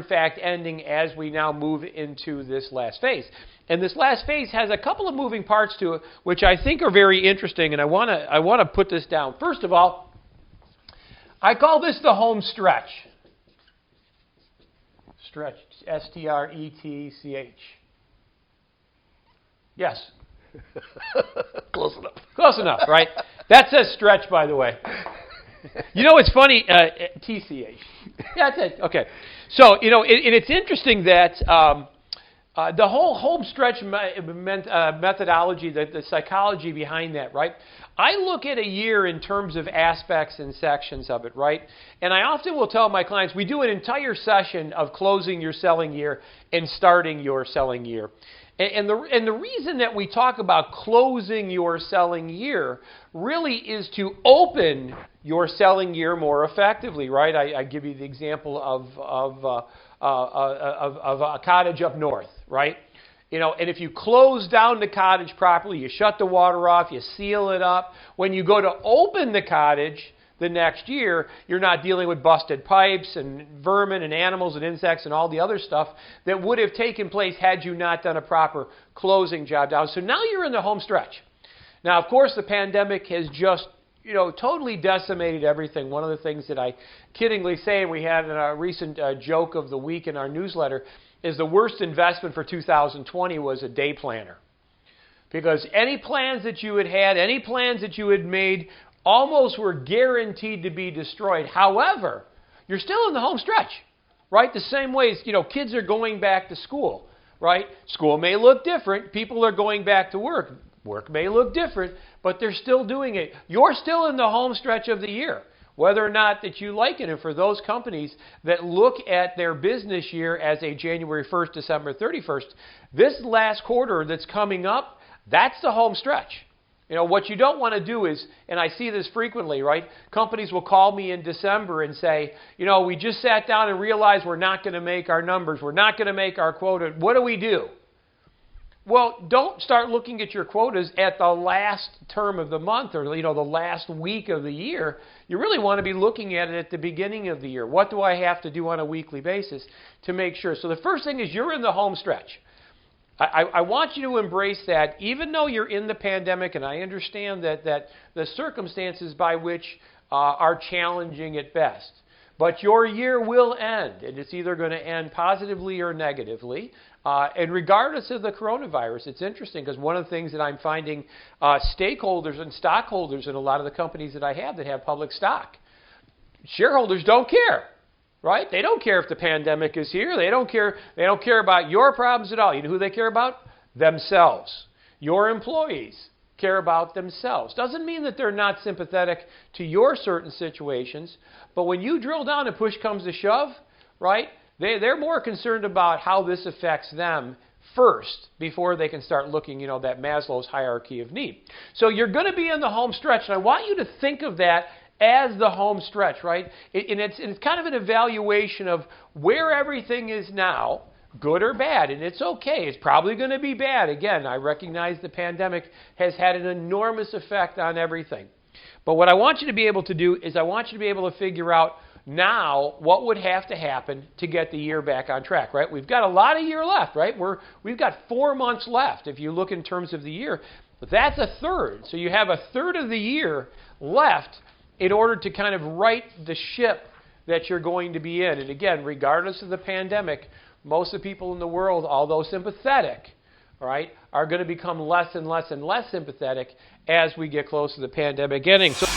in fact ending as we now move into this last phase. And this last phase has a couple of moving parts to it, which I think are very interesting, and I want to put this down. First of all, I call this the home stretch. Stretch, S-T-R-E-T-C-H. Yes. Close enough. Close enough, right? That says stretch, by the way. You know, it's funny, TCH. Yeah, that's it. Okay. So, you know, and it's interesting that the whole home stretch methodology, the psychology behind that, right? I look at a year in terms of aspects and sections of it, right? And I often will tell my clients, we do an entire session of closing your selling year and starting your selling year. And the reason that we talk about closing your selling year really is to open your selling year more effectively, right? I give you the example of a cottage up north, right? You know, and if you close down the cottage properly, you shut the water off, you seal it up. When you go to open the cottage the next year, you're not dealing with busted pipes and vermin and animals and insects and all the other stuff that would have taken place had you not done a proper closing job down. So now you're in the home stretch. Now, of course, the pandemic has just, you know, totally decimated everything. One of the things that I kiddingly say, and we had in a recent joke of the week in our newsletter, is the worst investment for 2020 was a day planner. Because any plans that you had, any plans that you had made, almost were guaranteed to be destroyed. However, you're still in the home stretch, right? The same way as, you know, kids are going back to school, right? School may look different. People are going back to work. Work may look different, but they're still doing it. You're still in the home stretch of the year, whether or not that you like it. And for those companies that look at their business year as a January 1st, December 31st, this last quarter that's coming up, that's the home stretch. You know, what you don't want to do is, and I see this frequently, right? Companies will call me in December and say, you know, we just sat down and realized we're not going to make our numbers. We're not going to make our quota. What do we do? Well, don't start looking at your quotas at the last term of the month or, you know, the last week of the year. You really want to be looking at it at the beginning of the year. What do I have to do on a weekly basis to make sure? So the first thing is you're in the home stretch. I want you to embrace that, even though you're in the pandemic, and I understand that the circumstances by which are challenging at best. But your year will end, and it's either going to end positively or negatively. And regardless of the coronavirus, it's interesting because one of the things that I'm finding stakeholders and stockholders in a lot of the companies that I have that have public stock, shareholders don't care. Right? They don't care if the pandemic is here. They don't care about your problems at all. You know who they care about? Themselves. Your employees care about themselves. Doesn't mean that they're not sympathetic to your certain situations, but when you drill down and push comes to shove, right? They're more concerned about how this affects them first before they can start looking, you know, that Maslow's hierarchy of need. So you're going to be in the home stretch, and I want you to think of that as the home stretch, right? And it's kind of an evaluation of where everything is now, good or bad. And it's okay. It's probably going to be bad. Again, I recognize the pandemic has had an enormous effect on everything. But what I want you to be able to do is I want you to be able to figure out now what would have to happen to get the year back on track, right? We've got a lot of year left, right? We've got 4 months left if you look in terms of the year. But that's a third. So you have a third of the year left in order to kind of right the ship that you're going to be in. And again, regardless of the pandemic, most of the people in the world, although sympathetic, all right, are going to become less and less and less sympathetic as we get close to the pandemic ending. So